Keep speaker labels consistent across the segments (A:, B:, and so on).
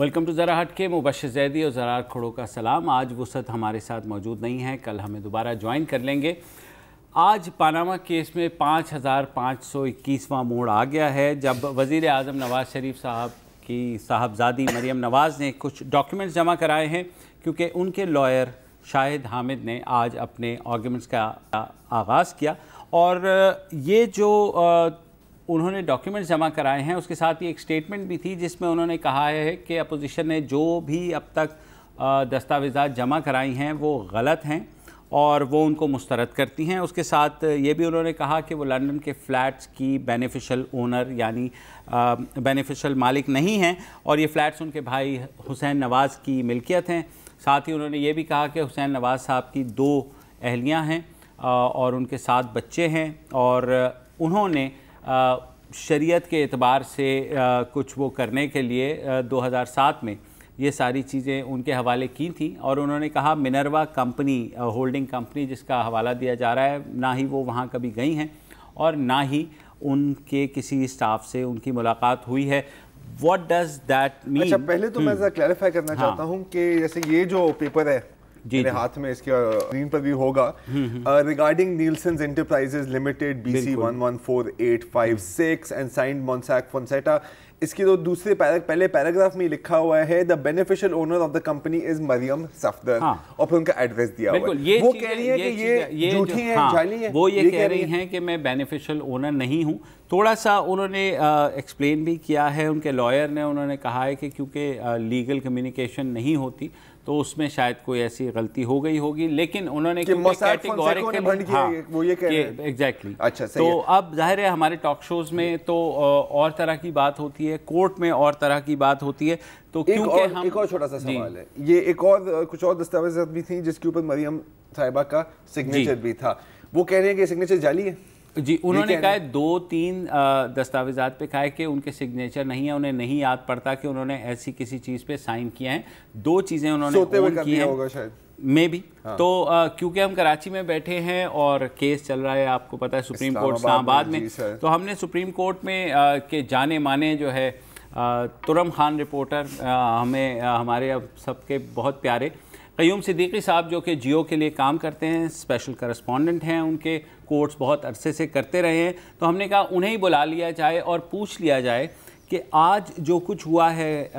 A: Welcome to ज़रा हटके। मुबश्शिर ज़ैदी और ज़रार खड़ो का सलाम। आज वुसअत हमारे साथ मौजूद नहीं है, कल हमें दोबारा ज्वाइन कर लेंगे। आज पानामा केस में 5521वां मोड़ आ गया है जब वज़ीर आज़म नवाज़ शरीफ साहब की साहबजादी मरियम नवाज़ ने कुछ डॉक्यूमेंट्स जमा कराए हैं, क्योंकि उनके लॉयर शाहिद हामिद ने आज अपने आर्गूमेंट्स का आगाज़ किया। और ये जो उन्होंने डॉक्यूमेंट्स जमा कराए हैं उसके साथ ही एक स्टेटमेंट भी थी जिसमें उन्होंने कहा है कि अपोजिशन ने जो भी अब तक दस्तावेज़ात जमा कराई हैं वो गलत हैं और वो उनको मुस्तरद करती हैं। उसके साथ ये भी उन्होंने कहा कि वो लंदन के फ़्लैट्स की बेनिफिशियल ओनर यानी बेनिफिशियल मालिक नहीं हैं और ये फ़्लैट्स उनके भाई हुसैन नवाज़ की मिल्कियत हैं। साथ ही उन्होंने ये भी कहा कि हुसैन नवाज़ साहब की 2 अहलियाँ हैं और उनके 7 बच्चे हैं और उन्होंने शरीयत के एतबार से कुछ वो करने के लिए 2007 में ये सारी चीज़ें उनके हवाले की थी। और उन्होंने कहा मिनर्वा कंपनी होल्डिंग कंपनी जिसका हवाला दिया जा रहा है, ना ही वो वहाँ कभी गई हैं और ना ही उनके किसी स्टाफ से उनकी मुलाकात हुई है। What does that mean?
B: अच्छा, पहले तो मैं क्लैरिफाई करना चाहता हूँ कि जैसे ये जो पेपर है मेरे हाथ में, इसके स्क्रीन पर भी होगा, regarding Nielsen's enterprises limited BC 114856 and signed Mossack Fonseca. इसकी तो दूसरे पहले पैराग्राफ में लिखा हुआ है the beneficial owner of the company is Maryam Safdar. और फिर उनका एड्रेस दिया हुआ है। वो कह रही है कि ये झूठी है, जाली है।
A: वो ये कह रही हैं कि मैं बेनिफिशियल ओनर नहीं हूँ। थोड़ा सा उन्होंने एक्सप्लेन भी किया है, उनके लॉयर ने। उन्होंने कहा है कि क्योंकि लीगल कम्युनिकेशन नहीं होती तो उसमें शायद कोई ऐसी गलती हो गई होगी, लेकिन उन्होंने एग्जैक्टली।
B: अच्छा,
A: तो अब जाहिर है हमारे टॉक शोज में तो और तरह की बात होती है, कोर्ट में और तरह की बात होती है। तो क्योंकि हम
B: एक और छोटा सा सवाल है, ये एक और कुछ और दस्तावेज़ात भी थी जिसके ऊपर मरियम साहिबा का सिग्नेचर भी था। वो कह रहे हैं कि सिग्नेचर जाली है
A: जी। उन्होंने कहा 2-3 दस्तावेज़ात पे कहा है कि उनके सिग्नेचर नहीं है, उन्हें नहीं याद पड़ता कि उन्होंने ऐसी किसी चीज़ पे साइन किया है। 2 चीज़ें उन्होंने ओन की हैं मे भी। तो क्योंकि हम कराची में बैठे हैं और केस चल रहा है, आपको पता है सुप्रीम कोर्ट इस्लामाबाद में, तो हमने सुप्रीम कोर्ट में के जाने माने जो है तुरम खान रिपोर्टर, हमें हमारे अब सबके बहुत प्यारे क़य्यूम सिद्दीकी साहब जो कि जियो के लिए काम करते हैं, स्पेशल करस्पॉन्डेंट हैं, उनके कोर्ट्स बहुत अरसे से करते रहे हैं। तो हमने कहा उन्हें ही बुला लिया जाए और पूछ लिया जाए कि आज जो कुछ हुआ है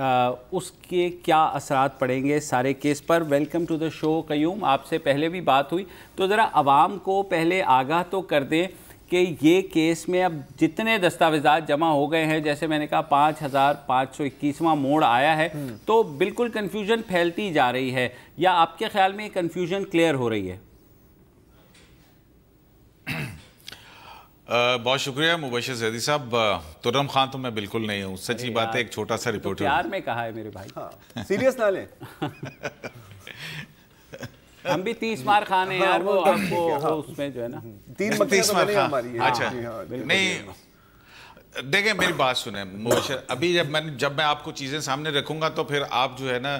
A: उसके क्या असरात पड़ेंगे सारे केस पर। Welcome to the show Qayyum. आपसे पहले भी बात हुई, तो ज़रा आवाम को पहले आगाह तो कर दें कि ये केस में अब जितने दस्तावेज़ात जमा हो गए हैं, जैसे मैंने कहा 5521वां मोड़ आया है, तो बिल्कुल कन्फ्यूजन फैलती जा रही है, या आपके ख्याल में कन्फ्यूजन क्लियर हो रही है?
C: बहुत शुक्रिया मुबश्शिर ज़ैदी साहब। तुरम खान तो मैं बिल्कुल नहीं हूँ, सच्ची बात है, एक छोटा सा रिपोर्टर।
A: तो प्यार में कहा है मेरे भाई।
B: हाँ, सीरियस ना लें।
A: हम भी 30 मार खाने यार, वो आपको उसमें जो है ना
B: 3 मार हमारी।
C: अच्छा, नहीं देखें, मेरी बात सुने मुबश्शिर। अभी जब मैं आपको चीज़ें सामने रखूंगा तो फिर आप जो है ना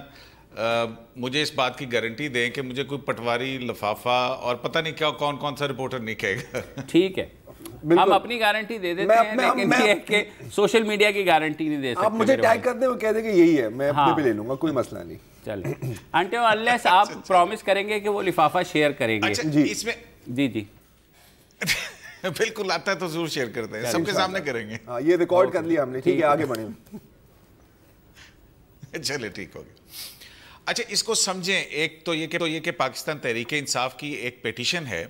C: मुझे इस बात की गारंटी दें कि मुझे कोई पटवारी, लफाफा और पता नहीं क्या कौन सा रिपोर्टर नहीं कहेगा।
A: ठीक है, हम अपनी गारंटी दे देते हैं, लेकिन ये कि सोशल मीडिया की गारंटी नहीं दे सकते।
B: आप मुझे टैग कर दें, वो कह दें कि यही है, मैं अपने पे ले लूंगा, कोई मसला नहीं।
A: चलिए आंटी, अनलेस आप प्रॉमिस करेंगे कि वो लिफाफा शेयर करेंगे।
C: अच्छा, जी इसमें
A: जी
C: बिल्कुल आता है तो जरूर शेयर करते हैं, सबके सामने करेंगे।
B: हाँ, ये रिकॉर्ड कर लिया हमने, ठीक है, आगे बढ़े।
C: चलिए ठीक हो गया। अच्छा, इसको समझें। एक तो ये कि पाकिस्तान तहरीक इंसाफ की एक पिटीशन है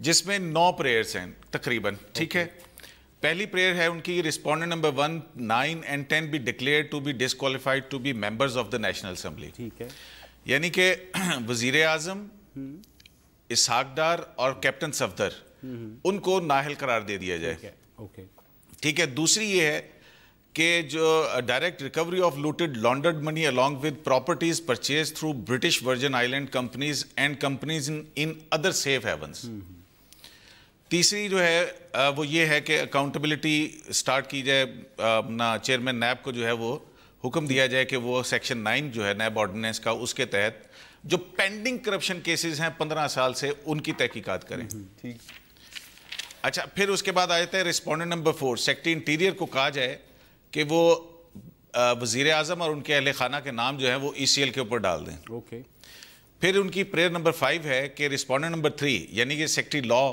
C: जिसमें 9 प्रेयर्स हैं तकरीबन, ठीक है। पहली प्रेयर है उनकी, respondent number 1, 9 and 10 be declared to be disqualified to be members of the National Assembly. ठीक है, यानी कि वजीर आजम, इसहाक डार और कैप्टन सफदर, उनको नाअहल करार दे दिया जाए। ठीक है। दूसरी ये है कि जो direct recovery of looted laundered money along with properties purchase through British Virgin Island companies and companies in other safe havens. तीसरी जो है वो ये है कि अकाउंटेबिलिटी स्टार्ट की जाए, अपना चेयरमैन नैब को जो है वो हुक्म दिया जाए कि वो सेक्शन 9 जो है नैब ऑर्डिनेंस का, उसके तहत जो पेंडिंग करप्शन केसेस हैं 15 साल से, उनकी तहकीकात करें। ठीक। अच्छा, फिर उसके बाद आ जाता है रिस्पोंडेंट नंबर 4, सेक्रेटरी इंटीरियर को कहा जाए कि वो वज़ीर आज़म और उनके अहले खाना के नाम जो है वो ECL के ऊपर डाल दें।
A: ओके।
C: फिर उनकी प्रेयर नंबर 5 है कि रिस्पोंडेंट नंबर 3 यानी कि secretary law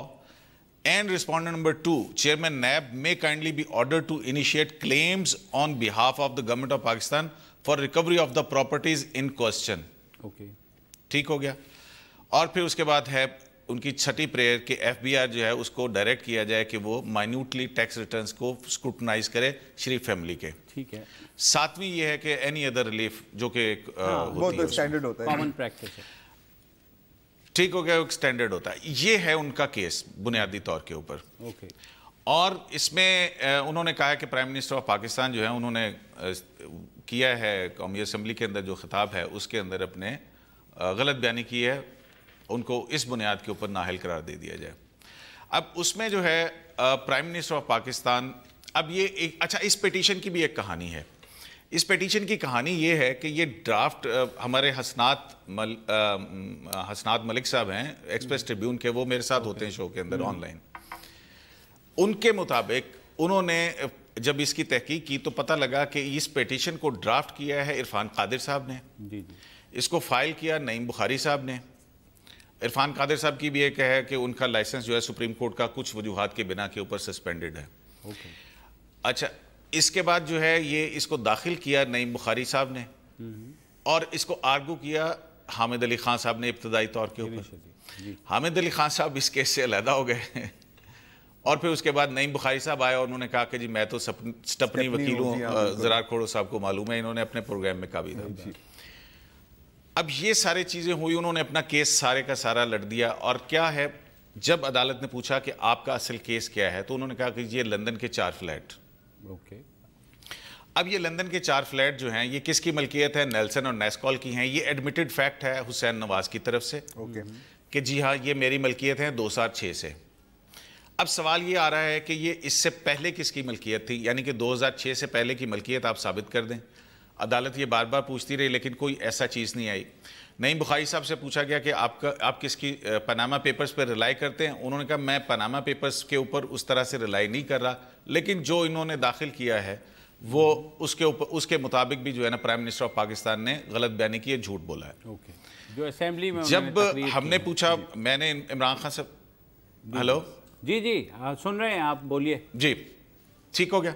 C: and respondent number 2 chairman NAB may kindly be order to initiate claims on behalf of the government of Pakistan for recovery of the properties in question.
A: Okay,
C: ठीक हो गया। और फिर उसके बाद है उनकी छठी प्रेयर कि FBI जो है उसको डायरेक्ट किया जाए कि वो माइन्यूटली टैक्स रिटर्न्स को स्क्रूटनाइज करे शरीफ फैमिली के।
A: ठीक है।
C: सातवीं ये है कि एनी अदर रिलीफ जो कि
B: बहुत स्टैंडर्ड होता है,
A: कॉमन प्रैक्टिस है।
C: ठीक हो गया, स्टैंडर्ड होता है। ये है उनका केस बुनियादी तौर के ऊपर।
A: ओके।
C: और इसमें उन्होंने कहा है कि प्राइम मिनिस्टर ऑफ पाकिस्तान जो है उन्होंने किया है कौमी असम्बली के अंदर जो खिताब है उसके अंदर अपने गलत बयानी की है, उनको इस बुनियाद के ऊपर नाअहल करार दे दिया जाए। अब उसमें जो है प्राइम मिनिस्टर ऑफ पाकिस्तान, अब ये एक अच्छा इस पिटीशन की भी एक कहानी है। इस पिटीशन की कहानी ये है कि ये ड्राफ्ट हमारे हसनात मलिक साहब हैं एक्सप्रेस ट्रिब्यून के, वो मेरे साथ होते हैं शो के अंदर ऑनलाइन। उनके मुताबिक उन्होंने जब इसकी तहकीक की तो पता लगा कि इस पिटीशन को ड्राफ्ट किया है इरफान कादिर साहब ने।
A: जी जी।
C: इसको फाइल किया नईम बुखारी साहब ने। इरफान कादिर साहब की भी एक है कि उनका लाइसेंस जो है सुप्रीम कोर्ट का कुछ वजूहात के बिना के ऊपर सस्पेंडेड है।
A: ओके।
C: अच्छा, इसके बाद जो है ये इसको दाखिल किया नईम बुखारी साहब ने और इसको आर्गू किया हामिद अली खान साहब ने इब्तदाई तौर के ऊपर। हामिद अली खान साहब इस केस से अलहदा हो गए और फिर उसके बाद नईम बुखारी साहब आए और उन्होंने कहा कि जी मैं तो स्टपनी वकील हूँ, ज़रार खोड़ो साहब को मालूम है, इन्होंने अपने प्रोग्राम में कहा भी था। अब ये सारी चीज़ें हुई, उन्होंने अपना केस सारे का सारा लड़ दिया। और क्या है, जब अदालत ने पूछा कि आपका असल केस क्या है तो उन्होंने कहा कि ये लंदन के 4 फ्लैट।
A: ओके।
C: अब ये लंदन के 4 फ्लैट जो हैं ये किसकी मलकियत है? नेल्सन और नेस्कॉल की हैं। ये एडमिटेड फैक्ट है हुसैन नवाज की तरफ से कि जी हाँ ये मेरी मलकियत है 2006 से। अब सवाल ये आ रहा है कि ये इससे पहले किसकी मलकियत थी, यानी कि 2006 से पहले की मलकियत आप साबित कर दें। अदालत ये बार बार पूछती रही लेकिन कोई ऐसा चीज़ नहीं आई। नईम बुखारी साहब से पूछा गया कि आप किसकी पनामा पेपर्स पर रिलाई करते हैं? उन्होंने कहा मैं पनामा पेपर्स के ऊपर उस तरह से रिलाई नहीं कर रहा, लेकिन जो इन्होंने दाखिल किया है वो उसके मुताबिक भी जो है ना प्राइम मिनिस्टर ऑफ पाकिस्तान ने गलत बयानी की है, झूठ बोला है।
A: ओके। जो असेंबली में
C: जब हमने पूछा, मैंने इमरान खान साहब, हेलो
A: जी जी सुन रहे हैं आप, बोलिए
C: जी। ठीक हो गया।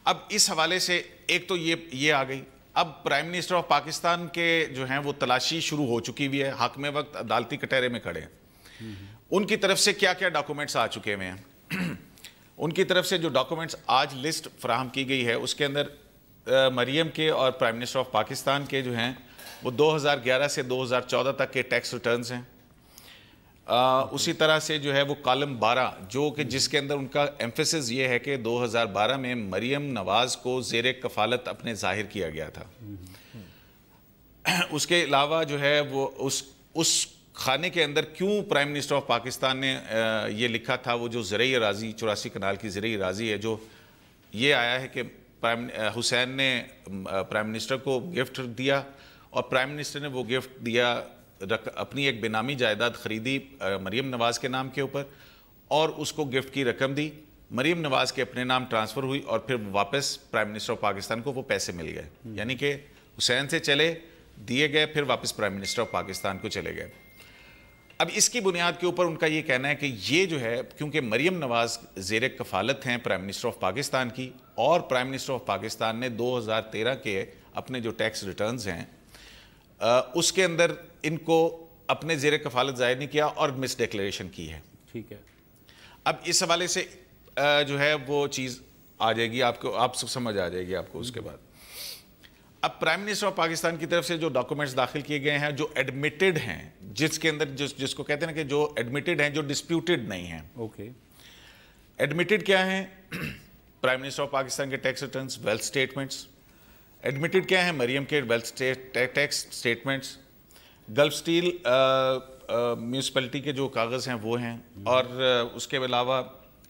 C: अब इस हवाले से एक तो ये आ गई। अब प्राइम मिनिस्टर ऑफ पाकिस्तान के जो हैं वो तलाशी शुरू हो चुकी हुई है, हाकिम वक्त अदालती कटहरे में खड़े हैं। उनकी तरफ से क्या क्या डॉक्यूमेंट्स आ चुके हुए हैं उनकी तरफ से जो डॉक्यूमेंट्स आज लिस्ट फराहम की गई है उसके अंदर मरियम के और प्राइम मिनिस्टर ऑफ पाकिस्तान के जो हैं वो 2011 से 2014 तक के टैक्स रिटर्न्स हैं। उसी तरह से जो है वो कॉलम 12 जो कि जिसके अंदर उनका एम्फेसिस ये है कि 2012 में मरियम नवाज को ज़ेरे कफालत अपने जाहिर किया गया था। उसके अलावा जो है वो उस खाने के अंदर क्यों प्राइम मिनिस्टर ऑफ पाकिस्तान ने ये लिखा था, वो जो ज़रई अराज़ी 84 कनाल की ज़रई अराज़ी है, जो ये आया है कि हुसैन ने प्राइम मिनिस्टर को गिफ्ट दिया और प्राइम मिनिस्टर ने वो गिफ्ट दिया अपनी एक बेनामी जायदाद खरीदी मरियम नवाज़ के नाम के ऊपर और उसको गिफ्ट की रकम दी, मरियम नवाज़ के अपने नाम ट्रांसफ़र हुई और फिर वापस प्राइम मिनिस्टर ऑफ पाकिस्तान को वो पैसे मिल गए। यानी कि हुसैन से चले, दिए गए, फिर वापस प्राइम मिनिस्टर ऑफ पाकिस्तान को चले गए। अब इसकी बुनियाद के ऊपर उनका ये कहना है कि ये जो है क्योंकि मरियम नवाज़ ज़ेरे कफ़ालत हैं प्राइम मिनिस्टर ऑफ पाकिस्तान की और प्राइम मिनिस्टर ऑफ पाकिस्तान ने 2013 के अपने जो टैक्स रिटर्न्स हैं उसके अंदर इनको अपने ज़ेरे कफ़ालत ज़ाहिर नहीं किया और मिस डिक्लेरेशन की है।
A: ठीक है।
C: अब इस हवाले से जो है वो चीज़ आ जाएगी आपको, आप समझ आ जाएगी आपको। उसके बाद अब प्राइम मिनिस्टर ऑफ पाकिस्तान की तरफ से जो डॉक्यूमेंट्स दाखिल किए गए हैं जो एडमिटेड हैं, जिसके अंदर जिसको कहते हैं ना कि जो एडमिटेड हैं, जो डिस्प्यूटेड नहीं हैं।
A: ओके।
C: एडमिटेड क्या है? प्राइम मिनिस्टर ऑफ पाकिस्तान के tax returns, wealth statements. Admitted क्या है? मरियम के wealth tax statements. Gulf steel municipality के जो कागज़ हैं वो हैं और उसके अलावा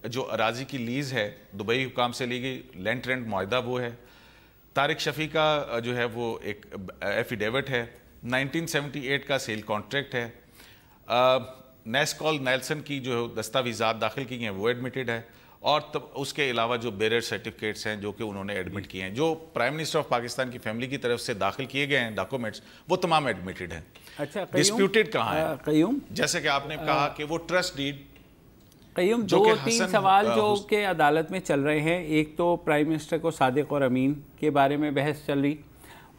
C: जो अराजी की लीज़ है दुबई हुकाम से ली गई लैंड रेंट मुआहदा वो है। तारिक शफ़ी का जो है वो एक एफिडेविट है। 1978 का सेल कॉन्ट्रैक्ट है। नेस्कॉल नेल्सन की जो दस्तावेज़ात दाखिल की गई हैं वो एडमिटेड है और तब उसके अलावा जो बेरर सर्टिफिकेट्स हैं जो कि उन्होंने एडमिट किए हैं, जो प्राइम मिनिस्टर ऑफ पाकिस्तान की फैमिली की तरफ से दाखिल किए गए हैं डॉक्यूमेंट्स, वो तमाम एडमिटेड हैं।
A: अच्छा,
C: डिस्प्यूटेड कहाँ है?
A: कयूम,
C: जैसे कि आपने कहा कि वो ट्रस्ट डीड,
A: कयूम, दो तीन सवाल जो कि अदालत में चल रहे हैं। एक तो प्राइम मिनिस्टर को सादिक और अमीन के बारे में बहस चल रही,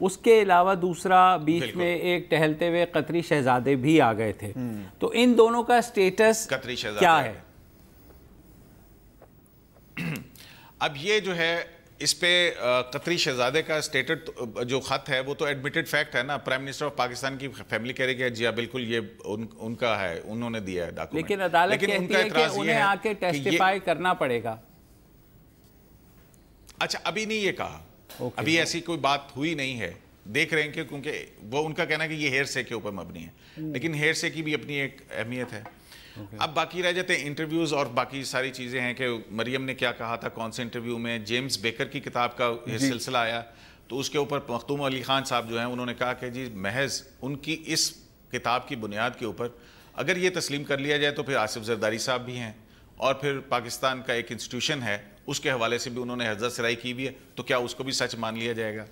A: उसके अलावा दूसरा बीच में एक टहलते हुए कतरी शहजादे भी आ गए थे। तो इन दोनों का स्टेटस क्या है?
C: अब ये जो है इस पे कतरी शहजादे का स्टेटस जो खत है वो तो एडमिटेड फैक्ट है ना। प्राइम मिनिस्टर ऑफ पाकिस्तान की फैमिली कह रही है जी हाँ बिल्कुल ये उनका है, उन्होंने दिया है डॉक्यूमेंट,
A: लेकिन अदालत कहती है कि उन्हें आके टेस्टिफाई करना पड़ेगा।
C: अच्छा, अभी नहीं ये कहा, अभी ऐसी कोई बात हुई नहीं है, देख रहे हैं कि क्योंकि वो उनका कहना है कि ये हेयर से के ऊपर मबनी है, लेकिन हेयर से की भी अपनी एक अहमियत है। अब बाकी रह जाते हैं इंटरव्यूज और बाकी सारी चीज़ें हैं कि मरियम ने क्या कहा था कौन से इंटरव्यू में। जेम्स बेकर की किताब का ये सिलसिला आया तो उसके ऊपर मखदूम अली खान साहब जो हैं उन्होंने कहा कि जी महज उनकी इस किताब की बुनियाद के ऊपर अगर ये तस्लीम कर लिया जाए तो फिर आसिफ जरदारी साहब भी हैं और फिर पाकिस्तान का एक इंस्टीट्यूशन है उसके हवाले से भी उन्होंने हज़रत सराई की हुई है, तो क्या उसको भी सच मान लिया जाएगा?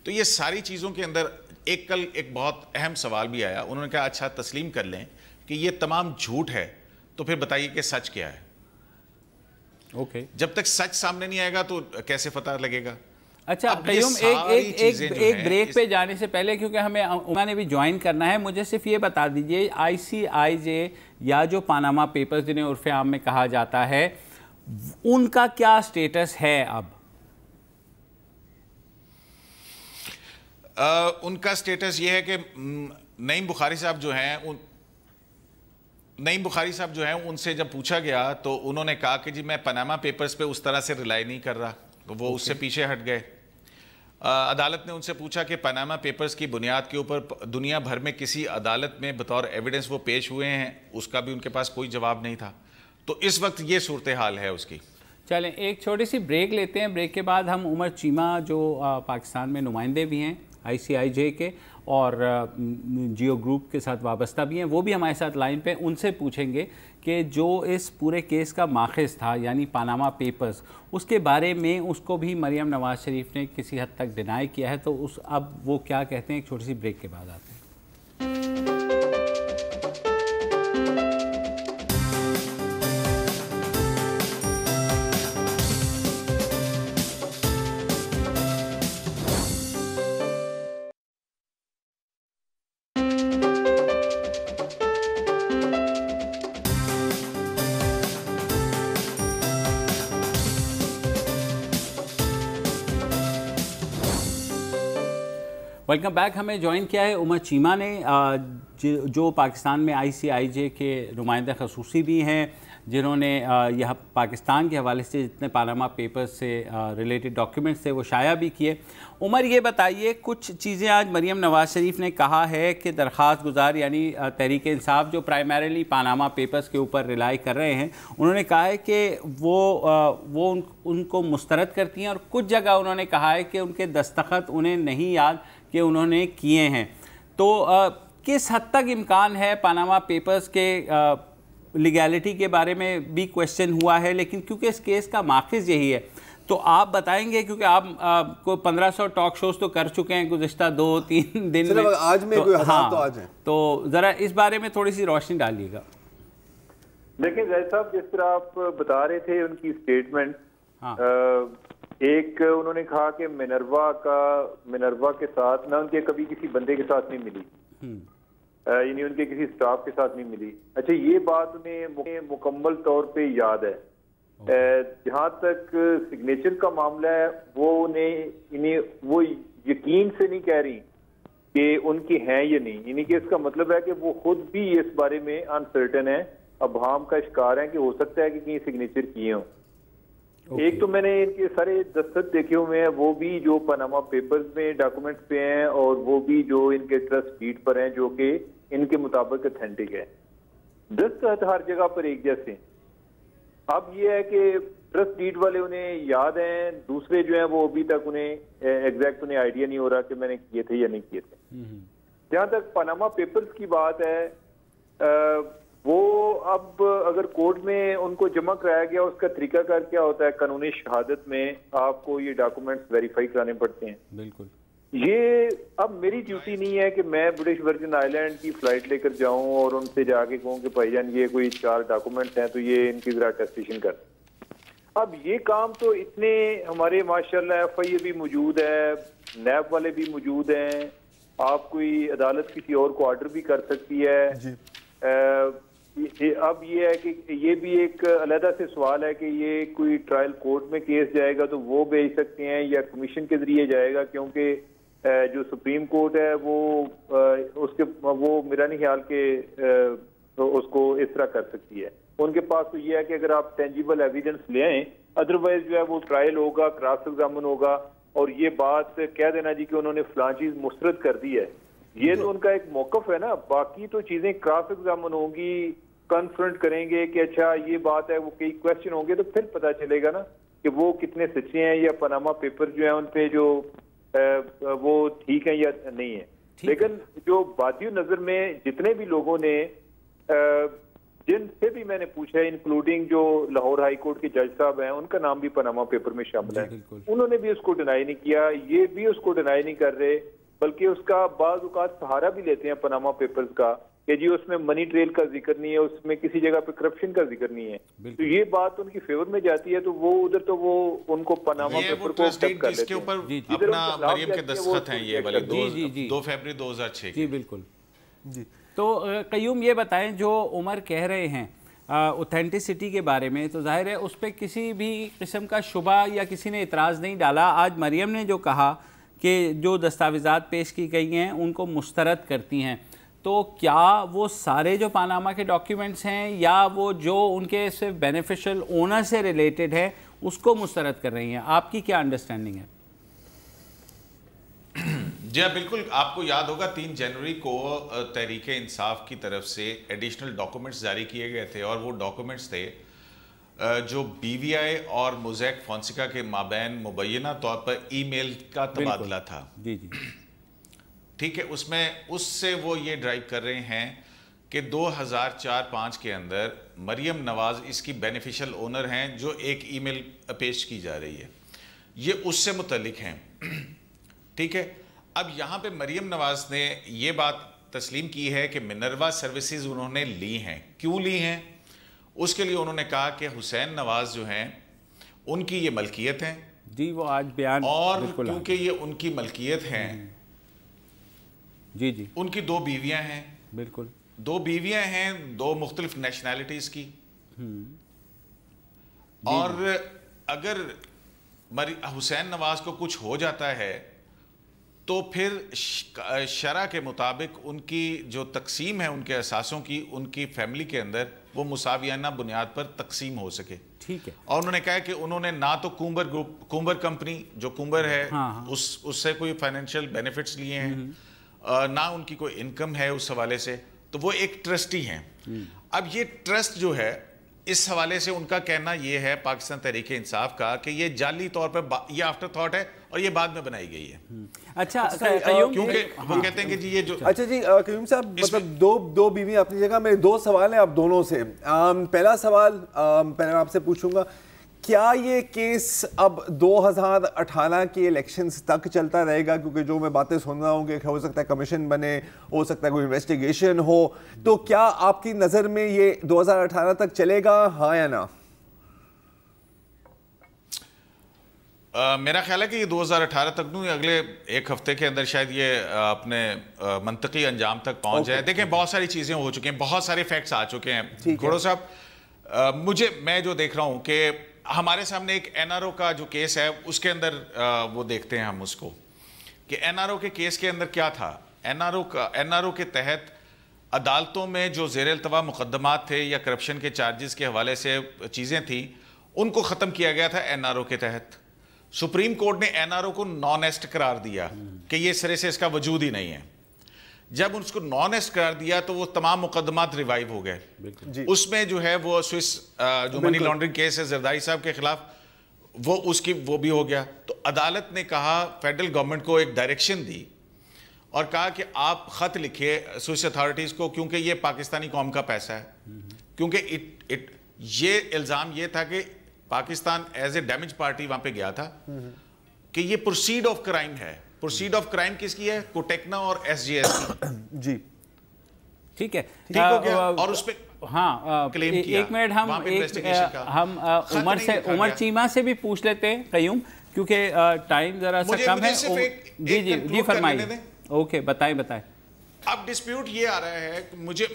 C: तो ये सारी चीज़ों के अंदर कल एक बहुत अहम सवाल भी आया। उन्होंने कहा अच्छा तस्लीम कर लें कि ये तमाम झूठ है, तो फिर बताइए कि सच क्या है?
A: ओके,
C: जब तक सच सामने नहीं आएगा तो कैसे पता लगेगा?
A: अच्छा कयूम, एक ब्रेक पे जाने से पहले, क्योंकि हमें उन्होंने भी ज्वाइन करना है, मुझे सिर्फ ये बता दीजिए ICIJ या जो पानामा पेपर्स जिन्हें उर्फ़े आम में कहा जाता है, उनका क्या स्टेटस है अब?
C: उनका स्टेटस ये है कि नईम बुखारी साहब जो हैं उनसे जब पूछा गया तो उन्होंने कहा कि जी मैं पनामा पेपर्स पे उस तरह से रिलाई नहीं कर रहा, तो वो उससे पीछे हट गए। अदालत ने उनसे पूछा कि पनामा पेपर्स की बुनियाद के ऊपर दुनिया भर में किसी अदालत में बतौर एविडेंस वो पेश हुए हैं, उसका भी उनके पास कोई जवाब नहीं था। तो इस वक्त ये सूरत हाल है उसकी।
A: चलें एक छोटी सी ब्रेक लेते हैं, ब्रेक के बाद हम उमर चीमा जो पाकिस्तान में नुमाइंदे भी हैं ICIJ के और जियो ग्रुप के साथ वाबस्ता भी हैं, वो भी हमारे साथ लाइन पे, उनसे पूछेंगे कि जो इस पूरे केस का माखज़ था यानी पानामा पेपर्स, उसके बारे में उसको भी मरियम नवाज़ शरीफ ने किसी हद तक डिनाई किया है, तो अब वो क्या कहते हैं। एक छोटी सी ब्रेक के बाद आते हैं। Welcome back. हमें ज्वाइन किया है उमर चीमा ने, जो पाकिस्तान में ICIJ के नुमाइंदा खसूसी भी हैं, जिन्होंने यह पाकिस्तान के हवाले से जितने पानामा पेपर्स से रिलेटेड डॉक्यूमेंट्स थे वो शाया भी किए। उमर ये बताइए, कुछ चीज़ें आज मरियम नवाज़ शरीफ ने कहा है कि दरख्वास्त गुजार यानी तहरीक इंसाफ जो प्राइमरीली पानामा पेपर्स के ऊपर रिलाई कर रहे हैं, उन्होंने कहा है कि वो उनको मुस्तरद करती हैं, और कुछ जगह उन्होंने कहा है कि उनके दस्तखत उन्हें नहीं याद कि उन्होंने किए हैं। तो किस हद तक इम्कान है पानामा पेपर्स के लीगैलिटी के बारे में भी क्वेश्चन हुआ है, लेकिन क्योंकि इस केस का माखज़ यही है तो आप बताएंगे, क्योंकि आप को 1500 टॉक शोज तो कर चुके हैं गुज़िश्ता 2-3 दिन में,
B: आज में कोई हजार तो आज है, तो
A: ज़रा इस बारे में थोड़ी सी रोशनी डालिएगा।
D: देखिए जैद साहब, जिस तरह आप बता रहे थे उनकी स्टेटमेंट, एक उन्होंने कहा कि मिनर्वा के साथ ना उनके कभी किसी बंदे के साथ नहीं मिली, यानी उनके किसी स्टाफ के साथ नहीं मिली। अच्छा, ये बात उन्हें मुकम्मल तौर पे याद है। जहाँ तक सिग्नेचर का मामला है, वो इन्हें वो यकीन से नहीं कह रही कि उनकी हैं या नहीं, यानी कि इसका मतलब है कि वो खुद भी इस बारे में अनसर्टेन है, अबहाम का शिकार है कि हो सकता है कि कहीं सिग्नेचर किए हों। एक तो मैंने इनके सारे दस्तखत देखे हुए हैं, वो भी जो पनामा पेपर्स में डॉक्यूमेंट्स पे हैं, और वो भी जो इनके ट्रस्ट डीड पर हैं, जो कि इनके मुताबिक ऑथेंटिक है। दस्तखत हर जगह पर एक जैसे। अब ये है कि ट्रस्ट डीड वाले उन्हें याद हैं, दूसरे जो हैं वो अभी तक उन्हें एग्जैक्ट उन्हें आइडिया नहीं हो रहा कि मैंने किए थे या नहीं किए थे। जहां तक पनामा पेपर्स की बात है, वो अब अगर कोर्ट में उनको जमा कराया गया, उसका तरीकाकार क्या होता है, कानूनी शहादत में आपको ये डॉक्यूमेंट्स वेरीफाई कराने पड़ते हैं।
A: बिल्कुल।
D: ये अब मेरी ड्यूटी नहीं है कि मैं ब्रिटिश वर्जिन आइलैंड की फ्लाइट लेकर जाऊं और उनसे जाके कहूं कि भाईजान ये कोई 4 डॉक्यूमेंट्स हैं तो ये इनकी जरा टेस्टेशन कर। अब ये काम तो इतने हमारे माशाल्लाह FIA भी मौजूद है, नैब वाले भी मौजूद हैं, आप कोई अदालत किसी और को ऑर्डर भी कर सकती है। अब ये है कि ये भी एक अलहदा से सवाल है कि ये कोई ट्रायल कोर्ट में केस जाएगा तो वो भेज सकते हैं या कमीशन के जरिए जाएगा, क्योंकि जो सुप्रीम कोर्ट है वो मेरा नहीं ख्याल के उसको इस तरह कर सकती है। उनके पास तो ये है कि अगर आप टेंजिबल एविडेंस ले आए, अदरवाइज जो है वो ट्रायल होगा, क्रॉस एग्जामिन होगा और ये बात कह देना जी कि उन्होंने फलां चीज मुस्तरद कर दी है, ये तो उनका एक मौकफ है ना। बाकी तो चीजें क्रॉस एग्जामिन होंगी, कन्फ्रंट करेंगे कि अच्छा ये बात है, वो कई क्वेश्चन होंगे तो फिर पता चलेगा ना कि वो कितने सच्चे हैं या पनामा पेपर जो है उन पे जो वो ठीक है या नहीं है। लेकिन जो बादियों नजर में जितने भी लोगों ने जिनसे भी मैंने पूछा है, इंक्लूडिंग जो लाहौर हाई कोर्ट के जज साहब हैं, उनका नाम भी पनामा पेपर में शामिल है, उन्होंने भी उसको डिनाई नहीं किया, ये भी उसको डिनाई नहीं कर रहे, बल्कि उसका बाज़ औक़ात सहारा भी लेते हैं पनामा पेपर्स का कि जी उसमें मनी ट्रेल का जिक्र नहीं है, उसमें किसी जगह पे करप्शन का जिक्र नहीं है। तो ये बात उनकी फेवर में जाती है तो वो उधर तो वो उनको पनामा पेपर को एक्सेप्ट कर लेते हैं।
C: ऊपर अपना मरियम के दस्तखत हैं ये वाले 2 फरवरी 2006।
A: जी बिल्कुल जी। तो कयूम ये बताएं, जो उमर कह रहे हैं ऑथेंटिसिटी के बारे में, तो जाहिर है उस पर किसी भी किस्म का शुबा या किसी ने इतराज़ नहीं डाला। आज मरियम ने जो कहा कि जो दस्तावेज़ात पेश की गई हैं उनको मुस्तरद करती हैं, तो क्या वो सारे जो पानामा के डॉक्यूमेंट्स हैं या वो जो उनके सिर्फ बेनिफिशियल ओनर से रिलेटेड है उसको मुस्तरद कर रही हैं? आपकी क्या अंडरस्टैंडिंग है?
C: जी हाँ, बिल्कुल। आपको याद होगा 3 जनवरी को तहरीक इंसाफ की तरफ से एडिशनल डॉक्यूमेंट्स जारी किए गए थे और वो डॉक्यूमेंट्स थे जो BVI और मोज़ेक फोंसेका के माबैन मुबैना तौर पर ईमेल का तबादला था।
A: जी जी
C: ठीक है, उसमें उससे वो ये ड्राइव कर रहे हैं कि 2004-05 के अंदर मरियम नवाज इसकी बेनिफिशियल ओनर हैं, जो एक ईमेल पेश की जा रही है, ये उससे मुतल्लिक हैं। ठीक है, अब यहाँ पे मरियम नवाज ने ये बात तस्लीम की है कि मिनर्वा सर्विसेज उन्होंने ली हैं। क्यों ली हैं? उसके लिए उन्होंने कहा कि हुसैन नवाज जो हैं उनकी ये मलकियत हैं
A: जी, वो आज बयान,
C: और क्योंकि ये उनकी मलकियत हैं,
A: जी जी,
C: उनकी 2 बीवियां हैं,
A: बिल्कुल
C: 2 बीवियां हैं 2 मुख्तलिफ नेशनैलिटीज की, और अगर हुसैन नवाज को कुछ हो जाता है तो फिर शरा के मुताबिक उनकी जो तकसीम है उनके असासों की, उनकी फैमिली के अंदर वो मुसावियाना बुनियाद पर तकसीम हो सके।
A: ठीक है।
C: और उन्होंने कहा कि उन्होंने ना तो कुंबर ग्रुप, कुंबर कंपनी जो कुंबर है,
A: हाँ।
C: उससे कोई फाइनेंशियल बेनिफिट्स लिए हैं, ना उनकी कोई इनकम है उस हवाले से, तो वो एक ट्रस्टी हैं। अब ये ट्रस्ट जो है, इस हवाले से उनका कहना ये है पाकिस्तान तहरीक इंसाफ का कि ये जाली तौर पर ये आफ्टर थॉट है और ये बाद में बनाई गई है।
A: अच्छा,
C: क्योंकि वो कहते हैं कि जी ये जो
B: अच्छा जी कयूम साहब, मतलब दो बीवी अपनी जगह, मेरे 2 सवाल हैं आप दोनों से। पहला सवाल पहले मैं आपसे पूछूंगा, क्या ये केस अब 2018 के इलेक्शंस तक चलता रहेगा? क्योंकि जो मैं बातें सुन रहा हूँ कि हो सकता है कमीशन बने, हो सकता है कोई इन्वेस्टिगेशन हो, तो क्या आपकी नज़र में ये 2018 तक चलेगा, हाँ या ना?
C: मेरा ख्याल है कि ये 2018 तक नहीं, अगले 1 हफ्ते के अंदर शायद ये अपने मंतकी अंजाम तक पहुंच जाए। देखें, बहुत सारी चीज़ें हो चुकी हैं, बहुत सारे फैक्ट्स आ चुके हैं। घोड़ो साहब, मैं जो देख रहा हूँ कि हमारे सामने एक NRO का जो केस है उसके अंदर वो देखते हैं हम उसको कि NRO के केस के अंदर क्या था। NRO के तहत अदालतों में जो ज़ेर इल्तवा मुकदमात थे या करप्शन के चार्जेस के हवाले से चीज़ें थी, उनको ख़त्म किया गया था NRO के तहत। सुप्रीम कोर्ट ने NRO को नॉन एस्ट करार दिया कि ये सिरे से इसका वजूद ही नहीं है। जब उसको नॉन एस्ट करार दिया तो वो तमाम मुकदमात रिवाइव हो गए। उसमें जो है वो स्विस जो मनी लॉन्ड्रिंग केस है जरदारी साहब के खिलाफ, वो भी हो गया। तो अदालत ने कहा, फेडरल गवर्नमेंट को एक डायरेक्शन दी और कहा कि आप खत लिखिए स्विस अथॉरिटीज को, क्योंकि ये पाकिस्तानी कौम का पैसा है। क्योंकि ये इल्जाम ये था कि Pakistan as a damage party वहां पे गया था कि ये प्रोसीड ऑफ क्राइम है। प्रोसीड ऑफ क्राइम किसकी है? कोटेक्ना और एसजीएस की।
B: जी
A: ठीक है,
C: ठीक हो गया। और उस पे
A: हाँ
C: क्लेम किया।
A: एक मिनट हम उमर चीमा से भी पूछ लेते हैं कयूम, क्योंकि टाइम जरा सा कम है। जी फरमाइए। ओके, बताएं।
C: अब डिस्प्यूट ये आ रहा है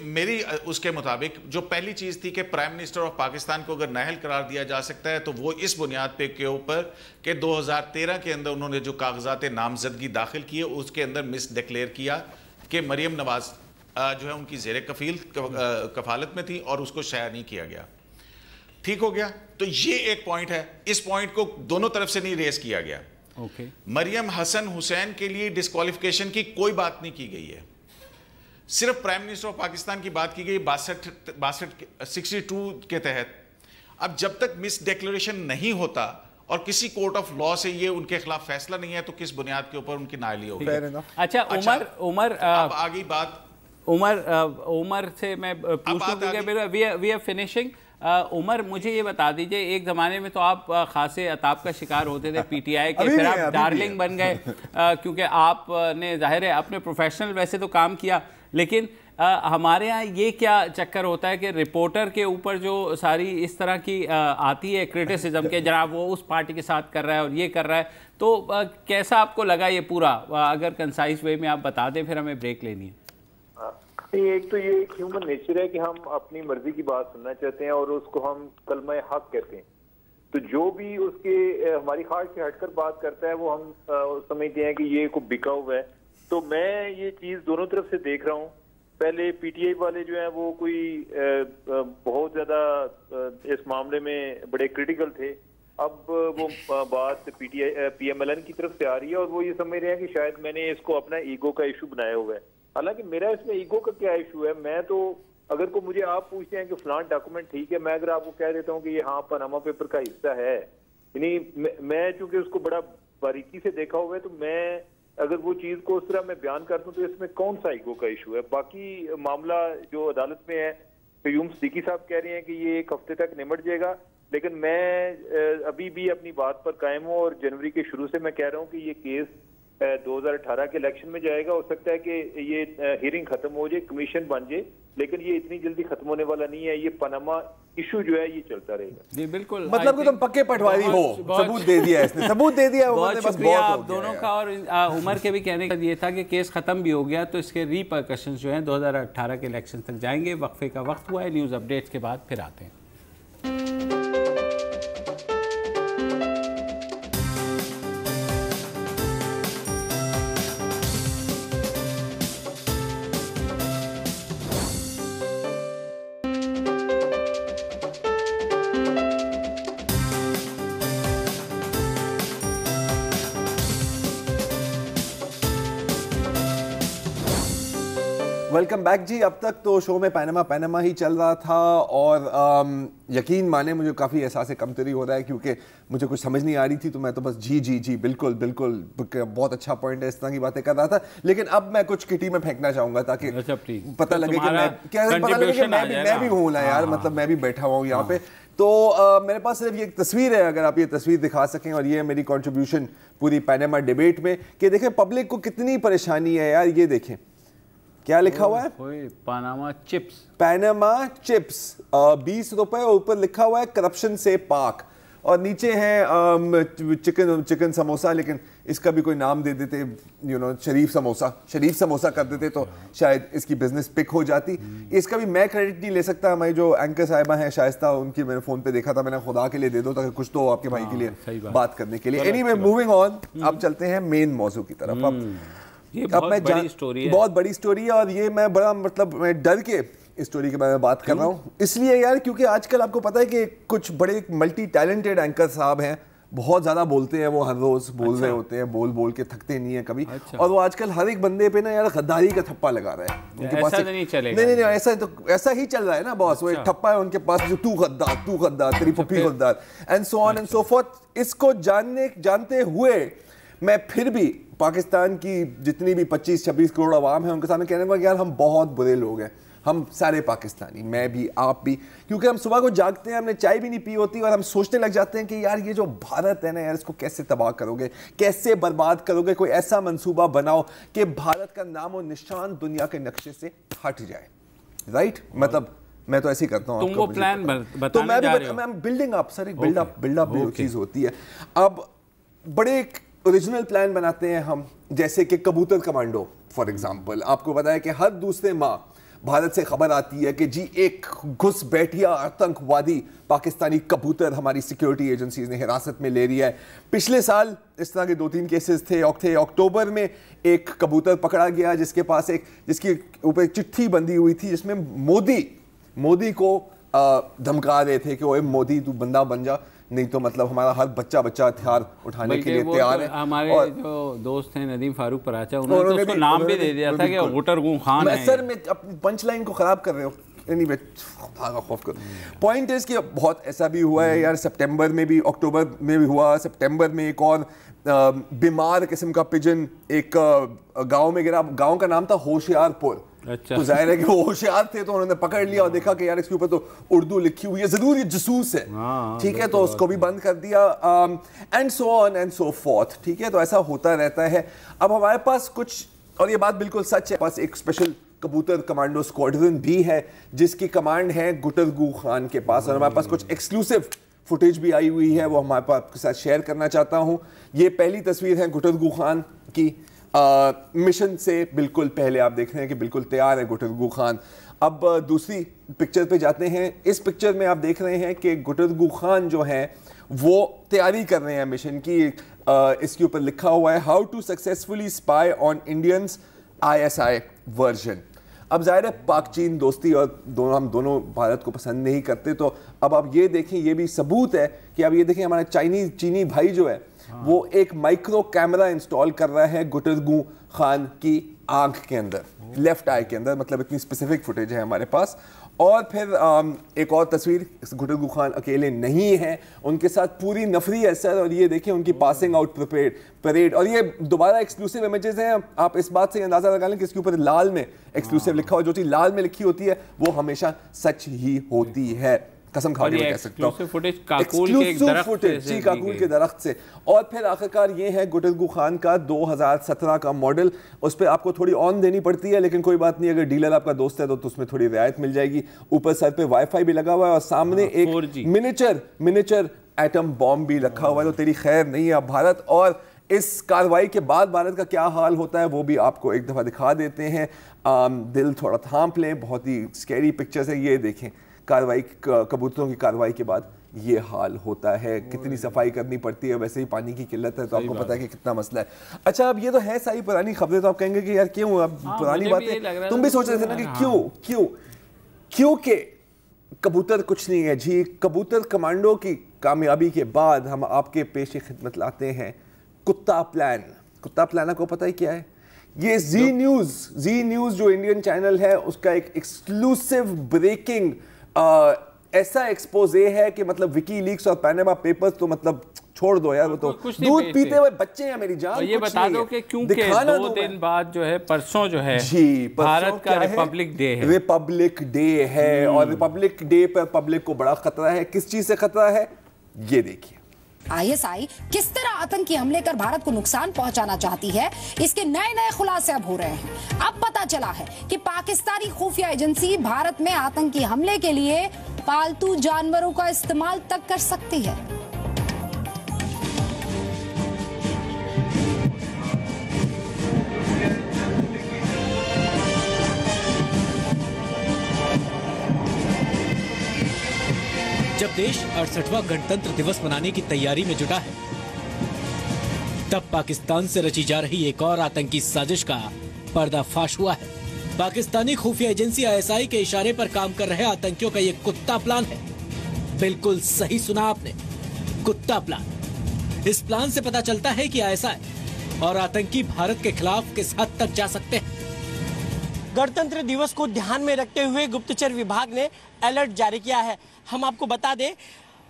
C: मेरी उसके मुताबिक जो पहली चीज थी कि प्राइम मिनिस्टर ऑफ पाकिस्तान को अगर नाअहल करार दिया जा सकता है तो वो इस बुनियाद पे के ऊपर कि 2013 के अंदर उन्होंने जो कागजात नामजदगी दाखिल किए उसके अंदर मिस डिक्लेयर किया कि मरियम नवाज जो है उनकी जेर कफालत में थी और उसको शाया नहीं किया गया। ठीक हो गया, तो ये एक पॉइंट है। इस पॉइंट को दोनों तरफ से नहीं रेस किया गया। मरियम हसन हुसैन के लिए डिस्क्वालिफिकेशन की कोई बात नहीं की गई है, सिर्फ प्राइम मिनिस्टर ऑफ पाकिस्तान की बात की गई 62 के तहत। अब जब तक मिस डिक्लेरेशन नहीं होता और किसी कोर्ट ऑफ लॉ से ये उनके खिलाफ फैसला नहीं है तो किस बुनियाद के ऊपर उनकी नाअहली होगी?
A: अच्छा उमर
C: अब आ गई बात
A: उमर से मैं पूछूं, वी आर फिनिशिंग। उमर, मुझे ये बता दीजिए, एक ज़माने में तो आप खासे अताब का शिकार होते थे पीटीआई के, फिर आप डार्लिंग बन गए क्योंकि आपने जाहिर है अपने प्रोफेशनल वैसे तो काम किया, लेकिन हमारे यहाँ ये क्या चक्कर होता है कि रिपोर्टर के ऊपर जो सारी इस तरह की आती है क्रिटिसिज्म के जनाब वो उस पार्टी के साथ कर रहा है और ये कर रहा है, तो कैसा आपको लगा ये पूरा? अगर कंसाइज वे में आप बता दें, फिर हमें ब्रेक लेनी है।
D: एक तो ये एक ह्यूमन नेचर है कि हम अपनी मर्जी की बात सुनना चाहते हैं और उसको हम कलमा हक कहते हैं। तो जो भी उसके हमारी ख्वाहिश से हटकर बात करता है वो हम समझते हैं कि ये को बिका हुआ है। तो मैं ये चीज दोनों तरफ से देख रहा हूँ। पहले पीटीआई वाले जो है वो कोई बहुत ज्यादा इस मामले में बड़े क्रिटिकल थे। अब वो बात पीएमएलएन की तरफ से आ रही है और वो ये समझ रहे हैं कि शायद मैंने इसको अपना ईगो का इशू बनाया हुआ है। हालांकि मेरा इसमें ईगो का क्या इशू है? मैं तो अगर को मुझे आप पूछते हैं कि फलान डॉक्यूमेंट ठीक है, मैं अगर आपको कह देता हूँ कि ये हाँ पनामा पेपर का हिस्सा है, यानी मैं चूंकि उसको बड़ा बारीकी से देखा हुआ है, तो मैं अगर वो चीज को उस तरह मैं बयान कर दूं तो इसमें कौन सा ईगो का इशू है? बाकी मामला जो अदालत में है, कयूम सिद्दीकी साहब कह रहे हैं कि ये 1 हफ्ते तक निमट जाएगा, लेकिन मैं अभी भी अपनी बात पर कायम हूँ और जनवरी के शुरू से मैं कह रहा हूँ कि ये केस 2018 के इलेक्शन में जाएगा। हो सकता है कि ये हियरिंग खत्म हो जाए, कमीशन बन जाए, लेकिन ये इतनी जल्दी खत्म होने वाला नहीं है। ये पनामा इशू जो है ये चलता रहेगा।
A: जी बिल्कुल,
B: मतलब कि तुम पक्के पटवारी हो, सबूत दे दिया इसने, सबूत दे दिया।
A: बहुत शुक्रिया आप दोनों का। और उमर के भी कहने का ये था कि केस खत्म भी हो गया तो इसके रिपरकशंस जो हैं 2018 के इलेक्शन तक जाएंगे। वक्फे का वक्त हुआ है, न्यूज़ अपडेट्स के बाद फिर आते हैं।
B: वेलकम बैक जी। अब तक तो शो में पैनामा ही चल रहा था और यकीन माने मुझे काफ़ी एहसास कमतरी हो रहा है क्योंकि मुझे कुछ समझ नहीं आ रही थी, तो मैं तो बस जी बिल्कुल बहुत अच्छा पॉइंट है, इस तरह की बातें कर रहा था। लेकिन अब मैं कुछ किटी में फेंकना चाहूँगा ताकि पता लगे कि मैं भी हूँ ना यार, मतलब मैं भी बैठा हुआ हूँ यहाँ पे। तो मेरे पास सिर्फ ये एक तस्वीर है, अगर आप ये तस्वीर दिखा सकें, और ये है मेरी कंट्रीब्यूशन पूरी पैनामा डिबेट में कि देखें पब्लिक को कितनी परेशानी है यार। ये देखें क्या लिखा हुआ है,
A: पानामा चिप्स।
B: पैनामा चिप्स 20 रुपए, और ऊपर लिखा हुआ है करप्शन से पाक, और नीचे है चिकन समोसा, लेकिन इसका भी कोई नाम दे देते, शरीफ समोसा कर देते तो शायद इसकी बिजनेस पिक हो जाती। इसका भी मैं क्रेडिट नहीं ले सकता, हमारी जो एंकर साहिबा हैं शाइस्ता, उनकी मैंने फोन पे देखा था, मैंने खुदा के लिए दे दो ताकि कुछ तो आपके भाई के लिए बात करने के लिए। एनीवे मूविंग ऑन, अब चलते हैं मेन मौजू की तरफ।
A: अब मैं बड़ी स्टोरी है,
B: बहुत बड़ी स्टोरी है, और ये मैं बड़ा मतलब मैं डर के इस स्टोरी के बारे में बात कर रहा हूँ, इसलिए यार क्योंकि आजकल आपको पता है कि कुछ बड़े मल्टी टैलेंटेड एंकर साहब हैं, बहुत ज्यादा बोलते हैं, वो हर रोज बोल रहे होते हैं, बोल के थकते नहीं है कभी। और वो आजकल हर एक बंदे पे ना यार गद्दारी का थप्पा लगा रहा है उनके पास।
A: नहीं चलेगा,
B: नहीं ऐसा ही चल रहा है ना बॉस। वो एक ठप्पा है उनके पास, जो तू गद्दार तेरी पप्पी गद्दार and so on and so fourth. इसको जानते हुए मैं फिर भी पाकिस्तान की जितनी भी 25-26 करोड़ आवाम है उनके सामने कहने लगा यार हम बहुत बुरे लोग हैं, हम सारे पाकिस्तानी, मैं भी आप भी, क्योंकि हम सुबह को जागते हैं, हमने चाय भी नहीं पी होती और हम सोचने लग जाते हैं कि यार ये जो भारत है ना यार, इसको कैसे तबाह करोगे, कैसे बर्बाद करोगे, कोई ऐसा मंसूबा बनाओ कि भारत का नाम और निशान दुनिया के नक्शे से हट जाए। राइट, मतलब मैं तो ऐसे ही करता हूँ।
A: तुम वो प्लान बताने
B: तो मैं
A: जा रहे हो।
B: मैं बिल्डिंग अप, सर एक बिल्डअप चीज होती है। अब बड़े एक ओरिजिनल प्लान बनाते हैं हम, जैसे कि कबूतर कमांडो फॉर एग्जांपल। आपको पता है कि हर दूसरे माह भारत से खबर आती है कि जी एक घुसपैठिया आतंकवादी पाकिस्तानी कबूतर हमारी सिक्योरिटी एजेंसीज ने हिरासत में ले लिया है। पिछले साल इस तरह के 2-3 केसेस थे। अक्टूबर में एक कबूतर पकड़ा गया जिसके पास जिसकी ऊपर एक चिट्ठी बंधी हुई थी जिसमें मोदी को धमका रहे थे कि ओए मोदी तू बंदा बन जा, नहीं तो मतलब हमारा हर बच्चा हथियार उठाने के लिए तैयार है।
A: हमारे जो दोस्त हैं नदीम फारूक पराचा, उन्होंने तो उसको नाम भी दे दिया था कि गुटर गू खान है।
B: सर मैं अपनी पंच लाइन को खराब कर रहे हो। एनीवे, खौफ कर पॉइंट इज कि बहुत ऐसा भी हुआ है यार, सितंबर में भी, अक्टूबर में भी हुआ। सितंबर में एक और बीमार किस्म का पिजन एक गांव में गिरा। गांव का नाम था होशियारपुर।
A: अच्छा।
B: तो जाहिर है कि वो होशियार थे तो उन्होंने पकड़ लिया और देखा कि यार इसके ऊपर तो उर्दू लिखी हुई है, जरूर ये जसूस है, ठीक है, तो उसको भी बंद कर दिया, and so on and so fourth. ठीक है, तो ऐसा होता रहता है। अब हमारे पास कुछ, और ये बात बिल्कुल सच है, पास एक स्पेशल कबूतर कमांडो स्क्वाड्रन भी है जिसकी कमांड है गुटरगू खान के पास, और हमारे पास कुछ एक्सक्लूसिव फुटेज भी आई हुई है, वो हमारे पास आपके साथ शेयर करना चाहता हूं। ये पहली तस्वीर है गुटरगू खान की। मिशन से बिल्कुल पहले आप देख रहे हैं कि बिल्कुल तैयार है गुटरगू खान। अब दूसरी पिक्चर पे जाते हैं। इस पिक्चर में आप देख रहे हैं कि गुटरगू खान जो है वो तैयारी कर रहे हैं मिशन की। इसके ऊपर लिखा हुआ है how to successfully spy on Indians ISI version. अब जाहिर है पाक चीन दोस्ती और हम दोनों भारत को पसंद नहीं करते, तो अब आप ये देखें, ये भी सबूत है कि अब ये देखें हमारा चीनी भाई जो है वो एक माइक्रो कैमरा इंस्टॉल कर रहा है गुटरगू खान की आंख के अंदर, लेफ्ट आई के अंदर, मतलब इतनी स्पेसिफिक फुटेज है हमारे पास। और फिर एक और तस्वीर, गुटरगू खान अकेले नहीं है, उनके साथ पूरी नफरी है सर। और ये देखें उनकी पासिंग आउट परेड, और ये दोबारा एक्सक्लूसिव इमेजेस हैं। आप इस बात से अंदाजा लगा लें कि इसके ऊपर लाल में एक्सक्लूसिव लिखा हुआ, जो चीज़ लाल में लिखी होती है वो हमेशा सच ही होती है, कसम खा के कह सकता हूं।
A: फुटेज काकूल के एक दरख्त
B: से, काकूल के दरख्त से। और फिर आखिरकार ये है गुटरगू खान का 2017 का मॉडल। उस पर आपको थोड़ी ऑन देनी पड़ती है, लेकिन कोई बात नहीं, अगर डीलर आपका दोस्त है तो उसमें थोड़ी रियायत मिल जाएगी। ऊपर सर पे वाईफाई भी लगा हुआ है और सामने एक मिनिएचर एटम बॉम्ब भी रखा हुआ है। तो तेरी खैर नहीं है अब भारत। और इस कार्रवाई के बाद भारत का क्या हाल होता है वो भी आपको एक दफ़ा दिखा देते हैं। दिल थोड़ा थाम लें, बहुत ही स्कैरी पिक्चर्स है। ये देखें कार्रवाई, कबूतरों की कार्रवाई के बाद ये हाल होता है। कितनी सफाई करनी पड़ती है, वैसे ही पानी की किल्लत है तो आपको पता है कि कितना मसला है। अच्छा, अब ये तो है सारी पुरानी खबरें, तो आप कहेंगे कि यार क्यों, अब पुरानी बातें तुम भी सोच रहे थे ना कि क्योंकि कबूतर कुछ नहीं है जी। कबूतर कमांडो की कामयाबी के बाद हम आपके पेश खिदमत लाते हैं कुत्ता प्लान। कुत्ता प्लान आपको पता ही क्या है? ये जी न्यूज़ जो इंडियन चैनल है उसका एक एक्सक्लूसिव ब्रेकिंग ऐसा एक्सपोजे है कि मतलब विकीलीक्स और पैनामा पेपर्स तो मतलब छोड़ दो यार, वो तो दूध पीते हुए बच्चे हैं मेरी जान।
A: और ये बता दो कि क्योंकि 2 दिन बाद जो है, परसों जो है जी, भारत का रिपब्लिक डे है। रिपब्लिक डे है
B: और रिपब्लिक डे पर पब्लिक को बड़ा खतरा है। किस चीज से खतरा है ये देखिए।
E: ISI किस तरह आतंकी हमले कर भारत को नुकसान पहुंचाना चाहती है, इसके नए खुलासे अब हो रहे हैं। अब पता चला है कि पाकिस्तानी खुफिया एजेंसी भारत में आतंकी हमले के लिए पालतू जानवरों का इस्तेमाल तक कर सकती है।
F: जब देश 68वां गणतंत्र दिवस मनाने की तैयारी में जुटा है, तब पाकिस्तान से रची जा रही एक और आतंकी साजिश का पर्दाफाश हुआ है। पाकिस्तानी खुफिया एजेंसी ISI के इशारे पर काम कर रहे आतंकियों का ये कुत्ता प्लान है। बिल्कुल सही सुना आपने, कुत्ता प्लान। इस प्लान से पता चलता है कि ISI और आतंकी भारत के खिलाफ किस हद तक जा सकते हैं।
G: गणतंत्र दिवस को ध्यान में रखते हुए गुप्तचर विभाग ने अलर्ट जारी किया है। हम आपको बता दें,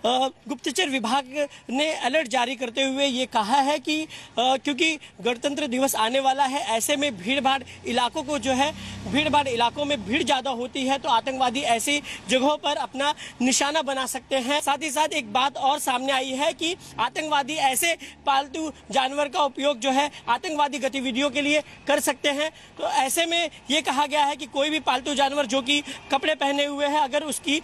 G: गुप्तचर विभाग ने अलर्ट जारी करते हुए ये कहा है कि क्योंकि गणतंत्र दिवस आने वाला है, ऐसे में भीड़-भाड़ इलाकों को जो है, भीड़-भाड़ इलाकों में भीड़ ज़्यादा होती है तो आतंकवादी ऐसी जगहों पर अपना निशाना बना सकते हैं। साथ ही साथ एक बात और सामने आई है कि आतंकवादी ऐसे पालतू जानवर का उपयोग जो है आतंकवादी गतिविधियों के लिए कर सकते हैं। तो ऐसे में ये कहा गया है कि कोई भी पालतू जानवर जो कि कपड़े पहने हुए है, अगर उसकी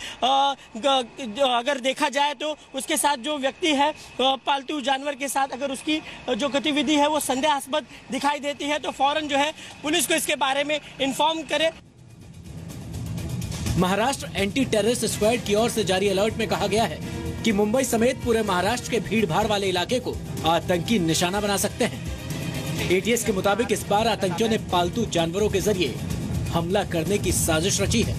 G: अगर देखा जाए तो उसके साथ जो व्यक्ति है पालतू जानवर के साथ अगर उसकी जो गतिविधि है वो संदेहास्पद दिखाई देती है तो फौरन जो है पुलिस को इसके बारे में इन्फॉर्म करे।
F: महाराष्ट्र एंटी टेररिस्ट स्क्वाड की ओर से जारी अलर्ट में कहा गया है कि मुंबई समेत पूरे महाराष्ट्र के भीड़ भाड़ वाले इलाके को आतंकी निशाना बना सकते हैं। एटीएस के मुताबिक इस बार आतंकियों ने पालतू जानवरों के जरिए हमला करने की साजिश रची है,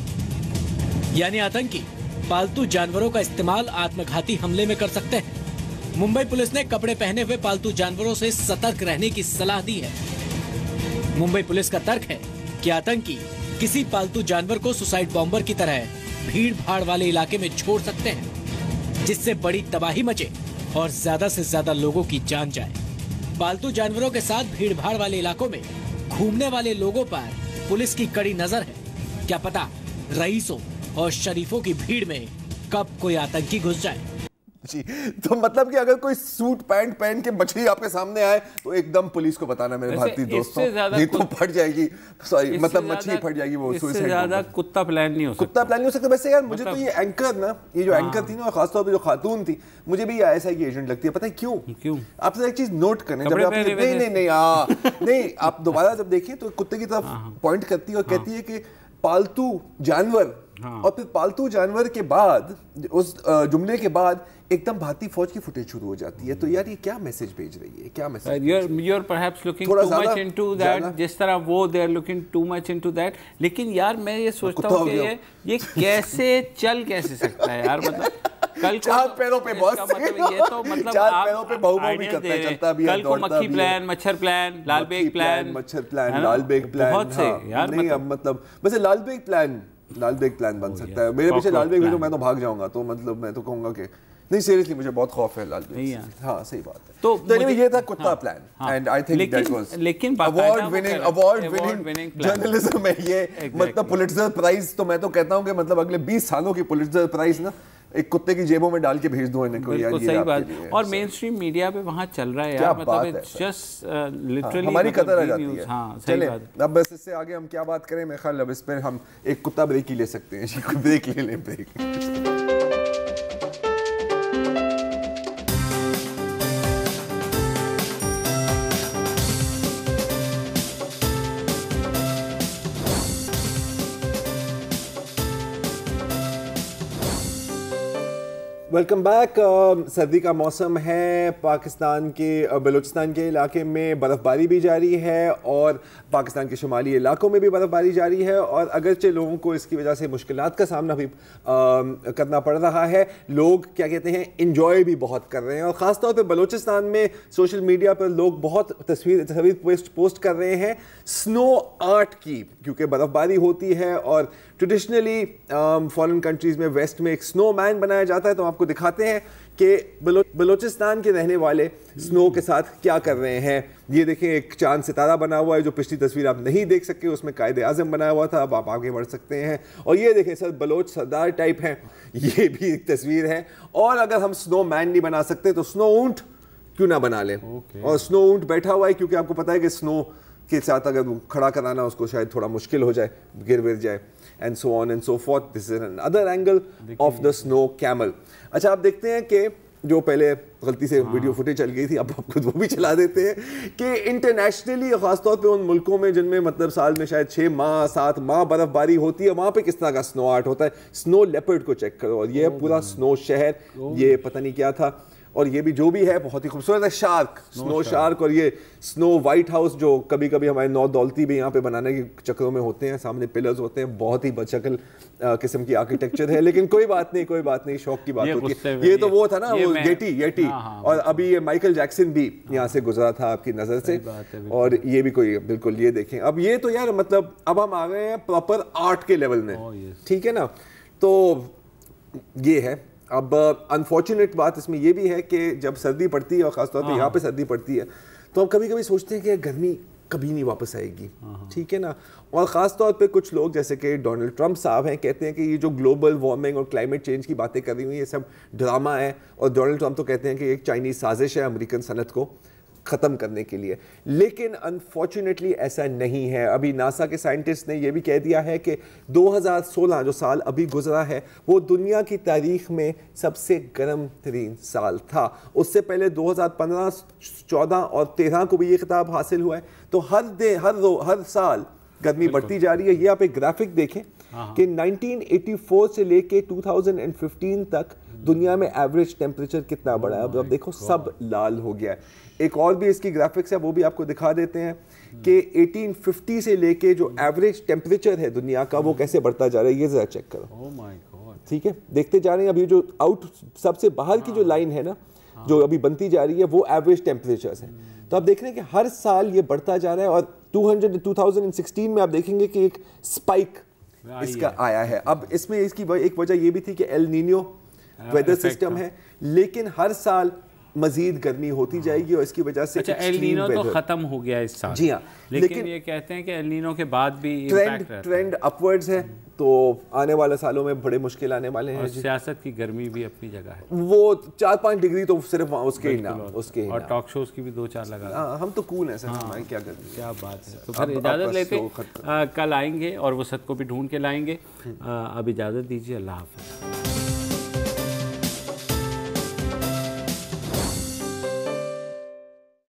F: यानी आतंकी पालतू जानवरों का इस्तेमाल आत्मघाती हमले में कर सकते हैं। मुंबई पुलिस ने कपड़े पहने हुए पालतू जानवरों से सतर्क रहने की सलाह दी है। मुंबई पुलिस का तर्क है कि आतंकी किसी पालतू जानवर को सुसाइड बॉम्बर की तरह भीड़ भाड़ वाले इलाके में छोड़ सकते हैं, जिससे बड़ी तबाही मचे और ज्यादा से ज्यादा लोगों की जान जाए। पालतू जानवरों के साथ भीड़ भाड़ वाले इलाकों में घूमने वाले लोगों पर पुलिस की कड़ी नजर है। क्या पता रईसों और शरीफों की भीड़ में कब कोई आतंकी घुस जाए।
B: जी, तो मतलब कि अगर कोई सूट पैंट पहन के मछली आपके सामने आए तो एकदम पुलिस को बताना मेरे भारतीय दोस्तों, नहीं तो फट जाएगी, सॉरी मतलब मछली फट जाएगी। वो
A: इससे ज्यादा कुत्ता प्लान नहीं हो सकता।
B: कुत्ता प्लान नहीं हो सकता। वैसे यार मुझे तो ये एंकर ना, ये जो एंकर थी ना, खासतौर पे जो खातून थी, मुझे भी आईएसआई की एजेंट लगती है। पता है क्यों? आपसे एक चीज नोट करने, जब आप नहीं आप दोबारा जब देखिए तो कुत्ते की तरफ पॉइंट करती है और कहती है कि पालतू जानवर, और फिर पालतू जानवर के बाद उस जुमले के बाद एकदम भारतीय फौज की फुटेज शुरू हो जाती है। तो यार ये क्या मैसेज भेज रही है, क्या message?
A: you're perhaps looking too much into that, जिस तरह वो they are looking too much into that। लेकिन यार मैं ये सोचता हूँ कि ये कैसे चल कैसे सकता है यार, मतलब कल को
B: चार पैरों पे बॉस,
A: मतलब ये तो मतलब
B: चार पैरों पे बहु भी करता है, चलता भी है,
A: कल को मक्खी प्लान, मच्छर प्लान, लाल बेग प्लान,
B: मच्छर प्लान, लाल बेग प्लान,
A: बहुत से यार।
B: नहीं अब मतलब वैसे लाल बेग प्लान बन सकता है। मेरे पीछे लाल बेग भी तो मैं तो भाग जाऊंगा। तो मतलब मैं तो कहूंगा कि नहीं, सीरियसली मुझे बहुत खौफ है लाल बेग से। हाँ सही बात है। तो ये था कुत्ता plan, and I think that was
A: लेकिन
B: अवार्ड विनिंग जर्नलिज्म है ये। मतलब पुलिट्जर प्राइज तो मैं तो कहता हूँ कि मतलब अगले 20 सालों की पुलिट्जर प्राइज ना एक कुत्ते की जेबों में डाल के भेज दो इनको। यार
A: सही बात। और मेन स्ट्रीम मीडिया पे वहाँ चल रहा है यार, मतलब इट्स जस्ट लिटरली
B: हमारी कदर आ जाती है।
A: हाँ
B: चले अब बस इससे आगे हम क्या बात करें, मेरे ख्याल अब इस पर हम एक कुत्ता ब्रेक ही ले सकते हैं। ब्रेक ले लें, ब्रेक। Welcome back. सर्दी का मौसम है, पाकिस्तान के बलूचिस्तान के इलाके में बर्फ़बारी भी जारी है और पाकिस्तान के शुमाली इलाकों में भी बर्फ़बारी जारी है। और अगरचे लोगों को इसकी वजह से मुश्किलात का सामना भी करना पड़ रहा है, लोग क्या कहते हैं इंजॉय भी बहुत कर रहे हैं। और ख़ास तौर पे बलूचिस्तान में सोशल मीडिया पर लोग बहुत तस्वीर पोस्ट कर रहे हैं स्नो आर्ट की, क्योंकि बर्फ़बारी होती है और ट्रेडिशनली फॉरेन कंट्रीज़ में वेस्ट में एक स्नो मैन बनाया जाता है। तो आपको दिखाते हैं कि बलूचिस्तान के रहने वाले स्नो के साथ क्या कर रहे हैं। ये देखें, एक चांद सितारा बना हुआ है, जो पिछली तस्वीर आप नहीं देख सके, उसमें कायदे आज़म बनाया हुआ था। अब आप आगे बढ़ सकते हैं और ये देखें सर बलोच सरदार टाइप हैं, ये भी एक तस्वीर है। और अगर हम स्नो मैन नहीं बना सकते तो स्नो ऊंट क्यों ना बना लें। और स्नो ऊंट बैठा हुआ है क्योंकि आपको पता है कि स्नो के साथ अगर खड़ा कराना उसको शायद थोड़ा मुश्किल हो जाए, गिर विर जाए, and so on and so forth. This is another angle of the snow camel. अच्छा, आप देखते हैं कि जो पहले गलती से वीडियो फुटेज चल गई थी, अब आप खुद वो भी चला देते हैं कि इंटरनेशनली खासतौर पे उन मुल्कों में जिनमें मतलब साल में शायद 6 माह 7 माह बर्फबारी होती है, वहाँ पे किस तरह का स्नो आर्ट होता है। स्नो लेपर्ड को चेक करो, और ये पूरा स्नो शहर, ये पता नहीं क्या था, और ये भी जो भी है बहुत ही खूबसूरत है। शार्क, स्नो शार्क, और ये स्नो वाइट हाउस जो कभी कभी हमारे नौ दौलती भी यहाँ पे बनाने के चक्करों में होते हैं, सामने पिलर्स होते हैं, बहुत ही बदशक्ल किस्म की आर्किटेक्चर है। लेकिन कोई बात नहीं, शौक की बात होती है। ये तो वो था ना, वो येटी, और अभी ये माइकल जैक्सन भी यहाँ से गुजरा था आपकी नज़र से, और ये भी कोई बिल्कुल, ये देखें। अब ये तो यार मतलब अब हम आ गए हैं प्रॉपर आर्ट के लेवल में, ठीक है ना। तो ये है अब अनफॉर्चुनेट बात इसमें यह भी है कि जब सर्दी पड़ती है और ख़ासतौर पे यहाँ पे सर्दी पड़ती है तो हम कभी कभी सोचते हैं कि गर्मी कभी नहीं वापस आएगी, ठीक है ना। और ख़ास तौर पे कुछ लोग जैसे कि डोनाल्ड ट्रंप साहब हैं, कहते हैं कि ये जो ग्लोबल वार्मिंग और क्लाइमेट चेंज की बातें कर रही हुई ये सब ड्रामा है, और डोनाल्ड ट्रंप तो कहते हैं कि एक चाइनीज़ साजिश है अमेरिकन सनत को ख़त्म करने के लिए। लेकिन अनफॉर्चुनेटली ऐसा नहीं है। अभी नासा के साइंटिस्ट ने यह भी कह दिया है कि 2016 जो साल अभी गुजरा है वो दुनिया की तारीख में सबसे गर्म तरीन साल था। उससे पहले 2015, 14 और 13 को भी ये खिताब हासिल हुआ है। तो हर साल गर्मी बढ़ती जा रही है। ये आप एक ग्राफिक देखें कि 1984 से लेके 2015 तक दुनिया में एवरेज टेम्परेचर कितना बढ़ा है। अब देखो सब लाल हो गया है। एक और भी इसकी ग्राफिक्स है वो भी आपको दिखा देते हैं कि 1850 से लेके जो एवरेज टेम्परेचर है दुनिया का वो कैसे बढ़ता जा रहा है। ये जरा चेक करो। ओह माय गॉड, ठीक है, देखते जा रहे हैं। अभी जो आउट सबसे बाहर की जो लाइन है ना जो अभी बनती जा रही है वो एवरेज टेम्परेचर्स है। तो आप देख रहे हैं कि हर साल ये बढ़ता जा रहा है और 2016 में आप देखेंगे कि एक स्पाइक इसका आया है। अब इसमें इसकी एक वजह ये भी थी कि एल नीनो वेदर सिस्टम है, लेकिन हर साल मजीद गर्मी होती जाएगी और इसकी वजह से
A: एल नीनो तो खत्म हो गया इस साल।
B: जी हाँ,
A: लेकिन ये कहते हैं कि एल नीनो के बाद भी
B: ट्रेंड अपवर्ड्स है, तो आने वाले सालों में बड़े मुश्किल आने वाले हैं।
A: और सियासत की गर्मी भी अपनी जगह है,
B: वो 4-5 डिग्री तो सिर्फ उसके ही ना उसके
A: और टॉक शोज की भी 2-4 लगा।
B: हम तो कूल हैं सर, हमारी क्या गर्मी,
A: क्या बात है। तो फिर इजाज़त लेते कल आएंगे और वसत को भी ढूंढ के लाएंगे। अब इजाज़त दीजिए, अल्लाह हाफ़िज़।